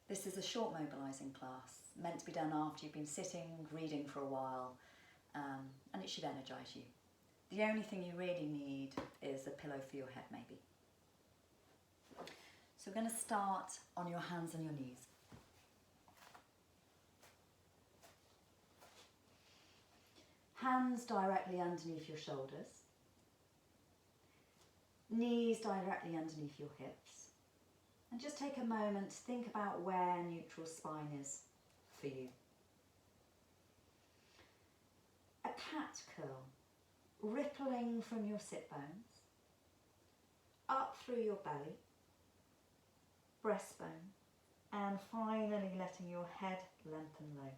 This is a short mobilising class, meant to be done after you've been sitting, reading for a while, and it should energise you. The only thing you really need is a pillow for your head, maybe. So we're going to start on your hands and your knees. Hands directly underneath your shoulders. Knees directly underneath your hips. And just take a moment to think about where neutral spine is for you. A cat curl, rippling from your sit bones, up through your belly, breastbone, and finally letting your head lengthen low.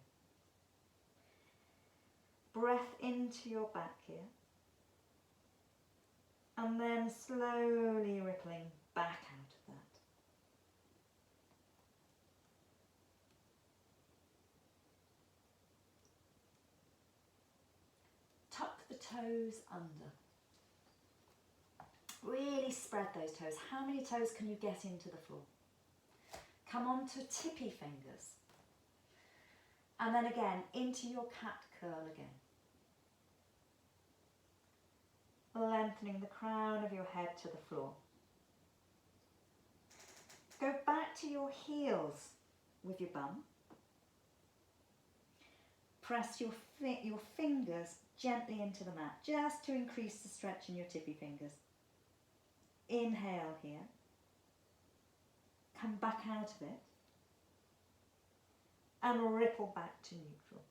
Breath into your back here, and then slowly rippling back out of that. Tuck the toes under. Really spread those toes. How many toes can you get into the floor? Come on to tippy fingers. And then again, into your cat curl again. Lengthening the crown of your head to the floor. Go back to your heels with your bum. Press your fingers gently into the mat, just to increase the stretch in your tippy fingers. Inhale here. Come back out of it. And ripple back to neutral.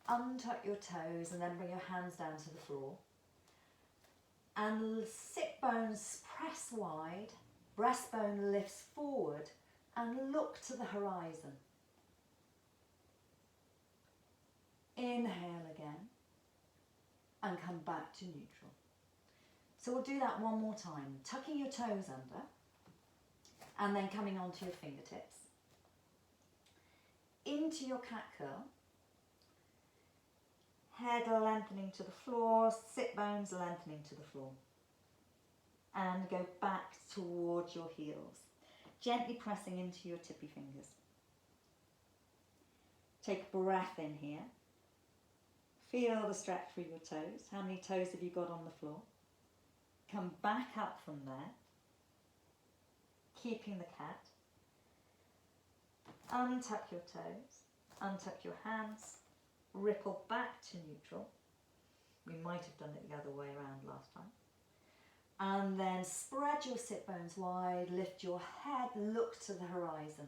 Untuck your toes and then bring your hands down to the floor. And sit bones press wide, breastbone lifts forward and look to the horizon. Inhale again and come back to neutral. So we'll do that one more time, tucking your toes under and then coming onto your fingertips. Into your cat curl. Head lengthening to the floor, sit bones lengthening to the floor. And go back towards your heels, gently pressing into your tippy fingers. Take a breath in here. Feel the stretch through your toes. How many toes have you got on the floor? Come back up from there, keeping the cat. Untuck your toes, untuck your hands. Ripple back to neutral. We might have done it the other way around last time. And then spread your sit bones wide, lift your head, look to the horizon.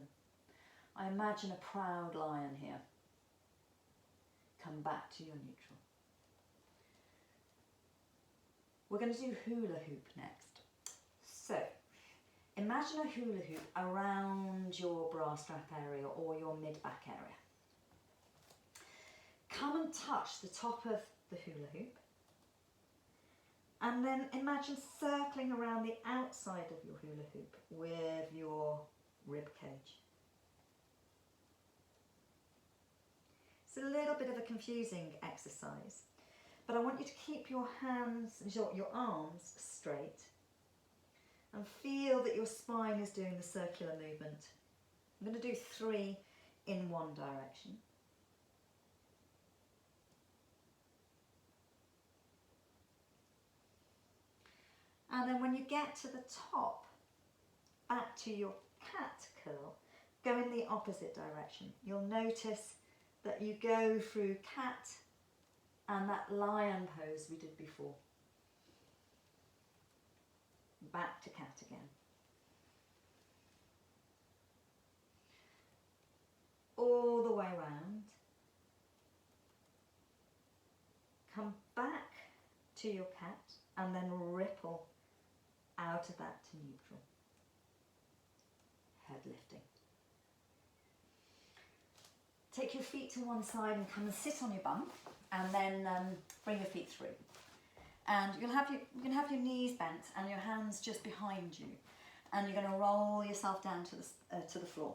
I imagine a proud lion here. Come back to your neutral. We're going to do hula hoop next. So, imagine a hula hoop around your bra strap area or your mid-back area. Come and touch the top of the hula hoop and then imagine circling around the outside of your hula hoop with your rib cage. It's a little bit of a confusing exercise, but I want you to keep your hands, your arms straight and feel that your spine is doing the circular movement. I'm going to do 3 in one direction. And then when you get to the top, back to your cat curl, go in the opposite direction. You'll notice that you go through cat and that lion pose we did before. Back to cat again. All the way round. Come back to your cat and then ripple out of that to neutral. Head lifting. Take your feet to one side and come and sit on your bum, and then bring your feet through. And you're going to have your knees bent and your hands just behind you, and you're going to roll yourself down to the floor.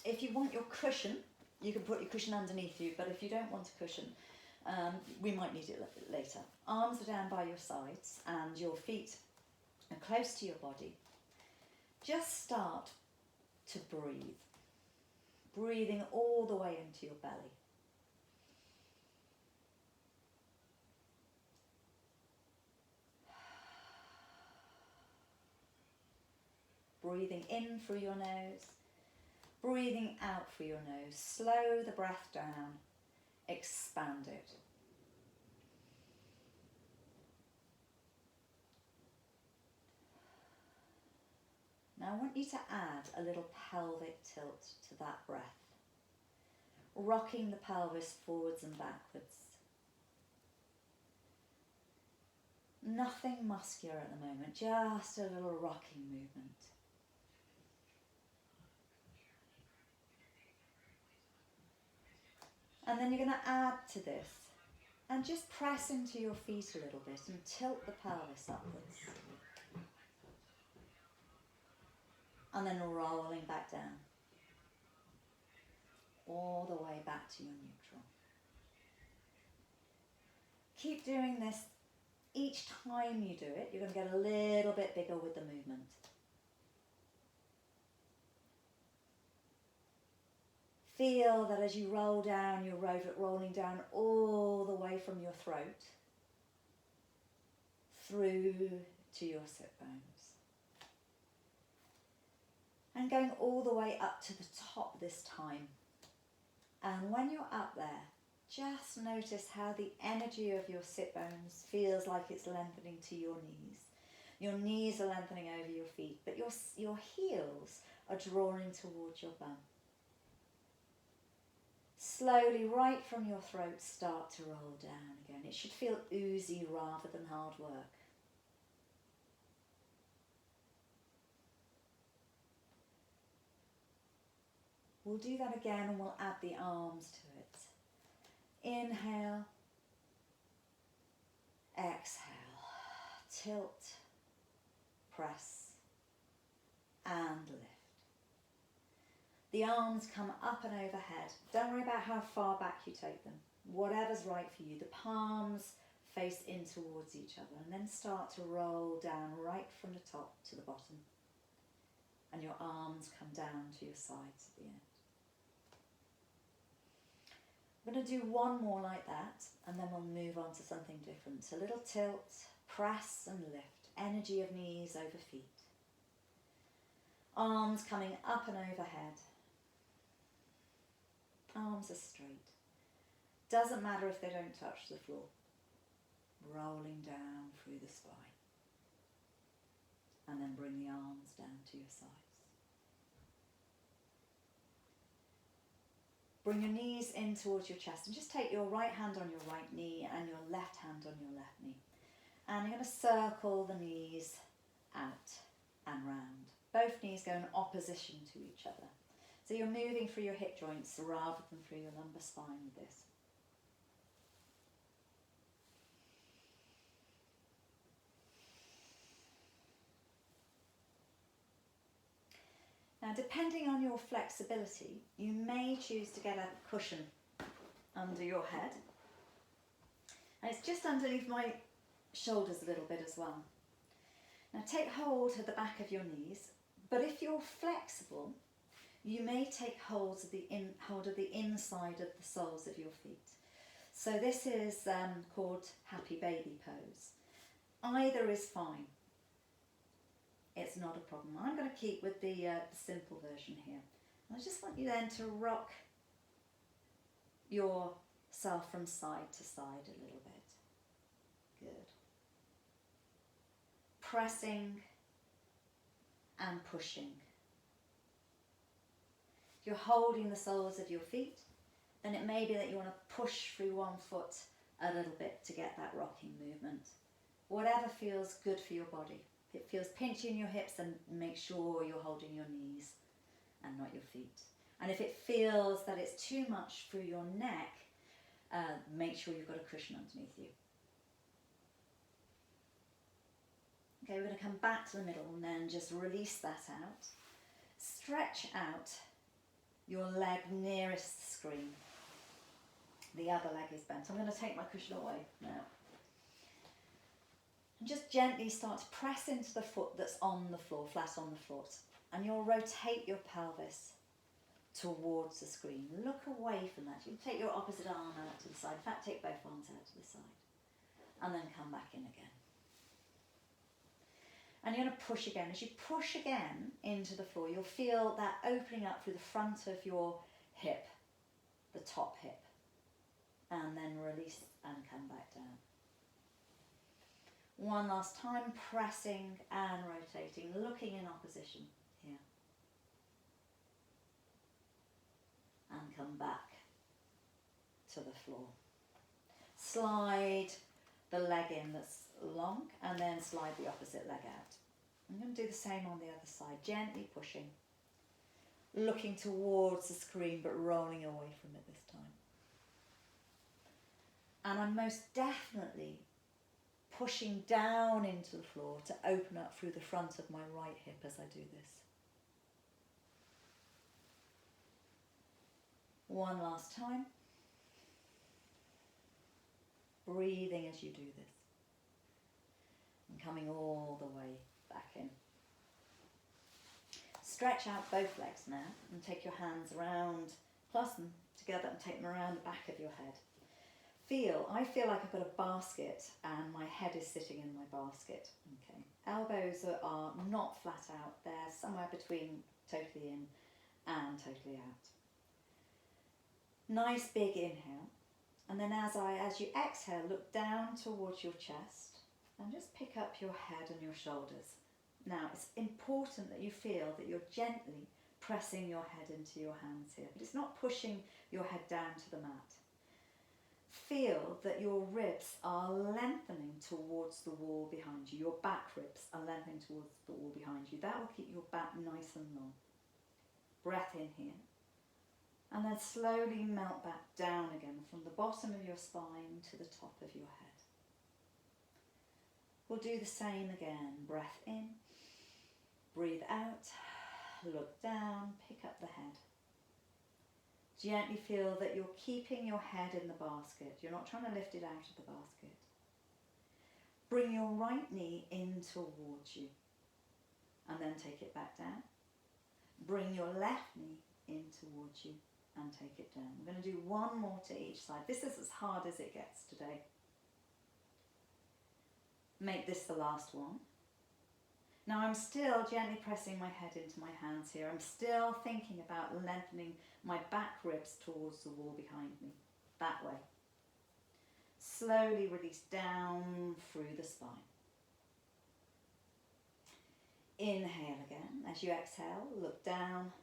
If you want your cushion, you can put your cushion underneath you, but if you don't want a cushion, we might need it later. Arms are down by your sides and your feet are close to your body, just start to breathe. Breathing all the way into your belly. Breathing in through your nose, breathing out through your nose. Slow the breath down, expand it. Now I want you to add a little pelvic tilt to that breath, rocking the pelvis forwards and backwards. Nothing muscular at the moment, just a little rocking movement. And then you're going to add to this and just press into your feet a little bit and tilt the pelvis upwards. And then rolling back down, all the way back to your neutral. Keep doing this. Each time you do it, you're going to get a little bit bigger with the movement. Feel that as you roll down, you're rolling down all the way from your throat through to your sit bones. And going all the way up to the top this time. And when you're up there, just notice how the energy of your sit bones feels like it's lengthening to your knees. Your knees are lengthening over your feet, but your heels are drawing towards your bum. Slowly, right from your throat, start to roll down again. It should feel oozy rather than hard work. We'll do that again and we'll add the arms to it. Inhale, exhale, tilt, press, and lift. The arms come up and overhead. Don't worry about how far back you take them. Whatever's right for you. The palms face in towards each other and then start to roll down right from the top to the bottom. And your arms come down to your sides at the end. I'm going to do one more like that and then we'll move on to something different. So a little tilt, press and lift. Energy of knees over feet. Arms coming up and overhead. Arms are straight. Doesn't matter if they don't touch the floor. Rolling down through the spine. And then bring the arms down to your sides. Bring your knees in towards your chest and just take your right hand on your right knee and your left hand on your left knee. And you're going to circle the knees out and round. Both knees go in opposition to each other. So you're moving through your hip joints rather than through your lumbar spine with this. Now, depending on your flexibility, you may choose to get a cushion under your head. And it's just underneath my shoulders a little bit as well. Now, take hold of the back of your knees, but if you're flexible, you may take hold of the inside of the soles of your feet. So this is called happy baby pose. Either is fine. It's not a problem. I'm going to keep with the simple version here. And I just want you then to rock yourself from side to side a little bit. Good. Pressing and pushing. If you're holding the soles of your feet, then it may be that you want to push through one foot a little bit to get that rocking movement. Whatever feels good for your body. If it feels pinchy in your hips, then make sure you're holding your knees and not your feet. And if it feels that it's too much through your neck, make sure you've got a cushion underneath you. Okay, we're going to come back to the middle and then just release that out. Stretch out your leg nearest the screen. The other leg is bent. I'm going to take my cushion away now. And just gently start to press into the foot that's on the floor, flat on the floor. And you'll rotate your pelvis towards the screen. Look away from that. You take your opposite arm out to the side. In fact, take both arms out to the side. And then come back in again. And you're going to push again. As you push again into the floor, you'll feel that opening up through the front of your hip, the top hip. And then release and come back down. One last time, pressing and rotating, looking in opposition here. And come back to the floor. Slide the leg in that's long and then slide the opposite leg out. I'm going to do the same on the other side, gently pushing, looking towards the screen but rolling away from it this time. And I'm most definitely pushing down into the floor to open up through the front of my right hip as I do this. One last time. Breathing as you do this. And coming all the way back in. Stretch out both legs now and take your hands around, clasp them together and take them around the back of your head. I feel like I've got a basket and my head is sitting in my basket. Okay. Elbows are not flat out, they're somewhere between totally in and totally out. Nice big inhale, and then as you exhale, look down towards your chest and just pick up your head and your shoulders. Now it's important that you feel that you're gently pressing your head into your hands here, but it's not pushing your head down to the mat. Feel that your ribs are lengthening towards the wall behind you. Your back ribs are lengthening towards the wall behind you. That will keep your back nice and long. Breath in here. And then slowly melt back down again from the bottom of your spine to the top of your head. We'll do the same again. Breath in. Breathe out. Look down. Pick up the head. Gently feel that you're keeping your head in the basket. You're not trying to lift it out of the basket. Bring your right knee in towards you and then take it back down. Bring your left knee in towards you and take it down. We're going to do one more to each side. This is as hard as it gets today. Make this the last one. Now I'm still gently pressing my head into my hands here. I'm still thinking about lengthening my back ribs towards the wall behind me. That way. Slowly release down through the spine. Inhale again. As you exhale, look down,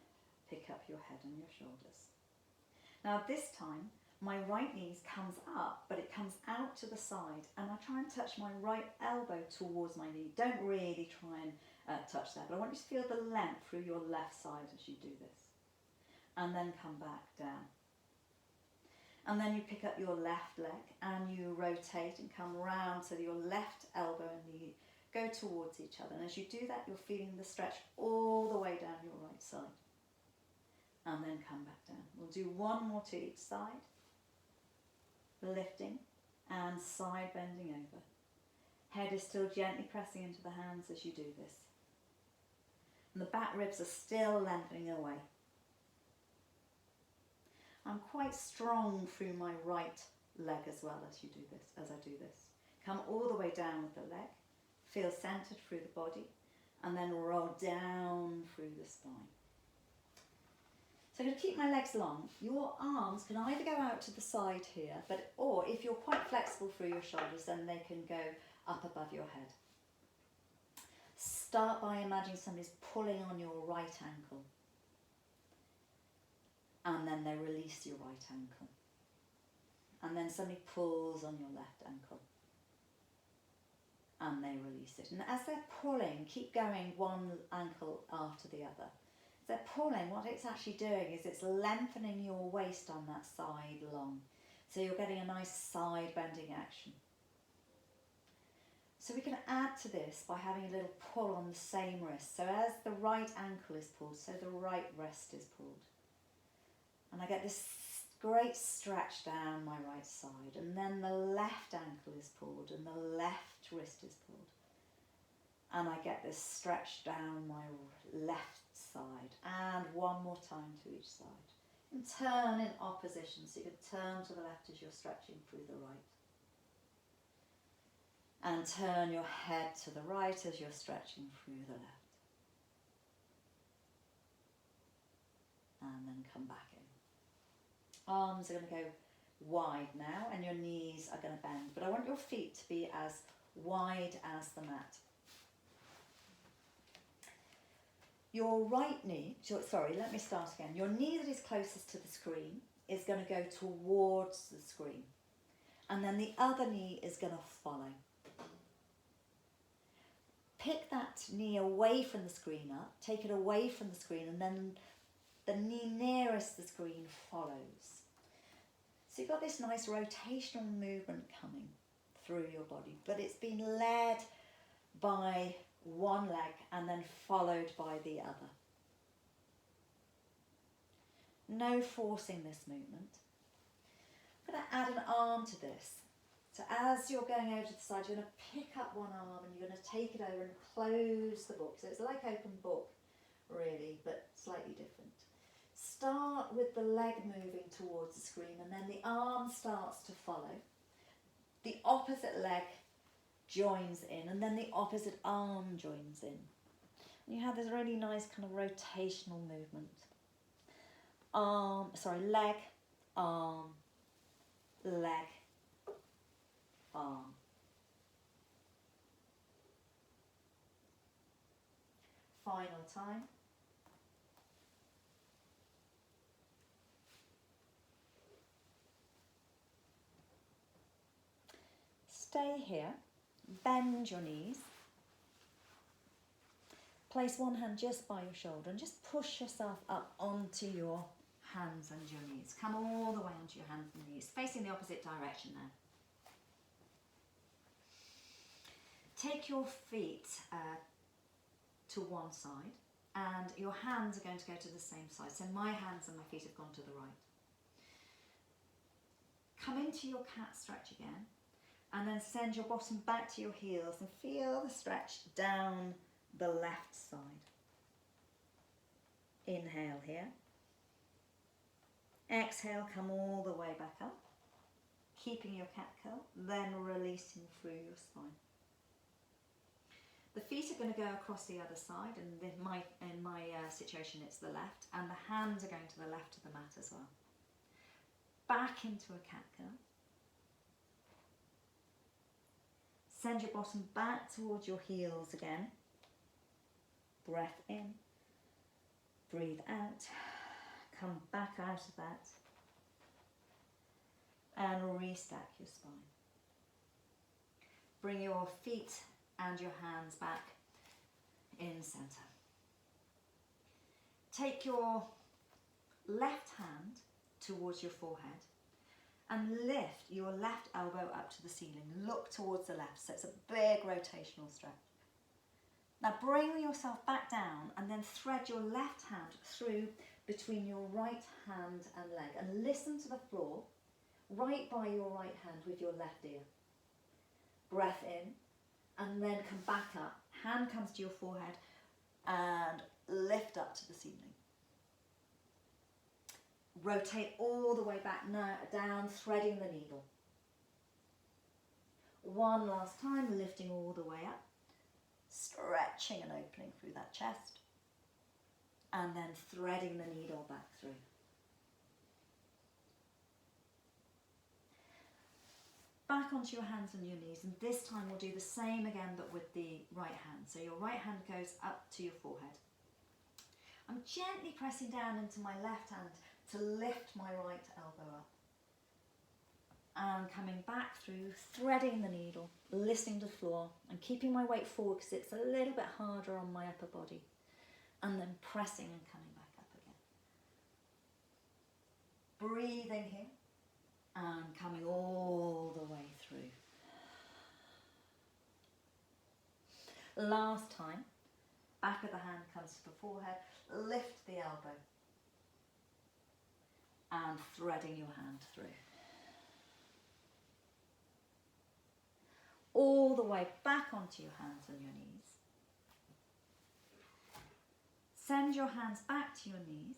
pick up your head and your shoulders. Now this time, my right knee comes up, but it comes out to the side, and I try and touch my right elbow towards my knee. Don't really try and touch that, but I want you to feel the length through your left side as you do this. And then come back down. And then you pick up your left leg and you rotate and come round so that your left elbow and knee go towards each other. And as you do that, you're feeling the stretch all the way down your right side. And then come back down. We'll do one more to each side. Lifting and side bending over. Head is still gently pressing into the hands as you do this. And the back ribs are still lengthening away. I'm quite strong through my right leg as well as you do this, as I do this. Come all the way down with the leg. Feel centered through the body and then roll down through the spine. So I'm going to keep my legs long. Your arms can either go out to the side here, or if you're quite flexible through your shoulders, then they can go up above your head. Start by imagining somebody's pulling on your right ankle. And then they release your right ankle. And then somebody pulls on your left ankle. And they release it. And as they're pulling, keep going one ankle after the other. As they're pulling, what it's actually doing is it's lengthening your waist on that side long. So you're getting a nice side bending action. So we can add to this by having a little pull on the same wrist. So as the right ankle is pulled, so the right wrist is pulled. And I get this Great stretch down my right side, and then the left ankle is pulled and the left wrist is pulled. And I get this stretch down my left side, and one more time to each side. And turn in opposition, so you can turn to the left as you're stretching through the right. And turn your head to the right as you're stretching through the left. And then come back in. Arms are going to go wide now, and your knees are going to bend. But I want your feet to be as wide as the mat. Your right knee, sorry, let me start again. Your knee that is closest to the screen is going to go towards the screen. And then the other knee is going to follow. Pick that knee away from the screen up, take it away from the screen, and then the knee nearest the screen follows. So you've got this nice rotational movement coming through your body, but it's been led by one leg and then followed by the other. No forcing this movement. I'm going to add an arm to this. So as you're going over to the side, you're going to pick up one arm and you're going to take it over and close the book. So it's like open book, really, but slightly different. Start with the leg moving towards the screen, and then the arm starts to follow. The opposite leg joins in, and then the opposite arm joins in. And you have this really nice kind of rotational movement. Leg, arm, leg, arm. Final time. Stay here, bend your knees, place one hand just by your shoulder and just push yourself up onto your hands and your knees. Come all the way onto your hands and knees, facing the opposite direction now. Take your feet to one side, and your hands are going to go to the same side. So my hands and my feet have gone to the right. Come into your cat stretch again. And then send your bottom back to your heels and feel the stretch down the left side. Inhale here. Exhale, come all the way back up. Keeping your cat curl, then releasing through your spine. The feet are going to go across the other side, and in my situation it's the left, and the hands are going to the left of the mat as well. Back into a cat curl. Send your bottom back towards your heels again. Breath in. Breathe out. Come back out of that. And restack your spine. Bring your feet and your hands back in center. Take your left hand towards your forehead and lift your left elbow up to the ceiling. Look towards the left, so it's a big rotational stretch. Now bring yourself back down and then thread your left hand through between your right hand and leg and listen to the floor right by your right hand with your left ear. Breath in and then come back up. Hand comes to your forehead and lift up to the ceiling. Rotate all the way back now, down, threading the needle. One last time, lifting all the way up, stretching and opening through that chest, and then threading the needle back through. Back onto your hands and your knees, and this time we'll do the same again but with the right hand. So your right hand goes up to your forehead. I'm gently pressing down into my left hand to lift my right elbow up. And coming back through, threading the needle, listening to the floor and keeping my weight forward because it's a little bit harder on my upper body. And then pressing and coming back up again. Breathing here and coming all the way through. Last time, back of the hand comes to the forehead, lift the elbow. and threading your hand through. All the way back onto your hands and your knees. Send your hands back to your knees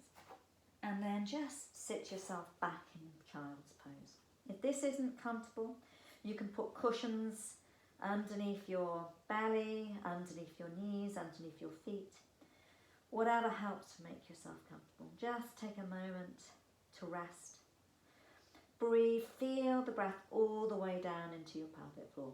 and then just sit yourself back in child's pose. If this isn't comfortable, you can put cushions underneath your belly, underneath your knees, underneath your feet. Whatever helps to make yourself comfortable. Just take a moment to rest. Breathe, feel the breath all the way down into your pelvic floor.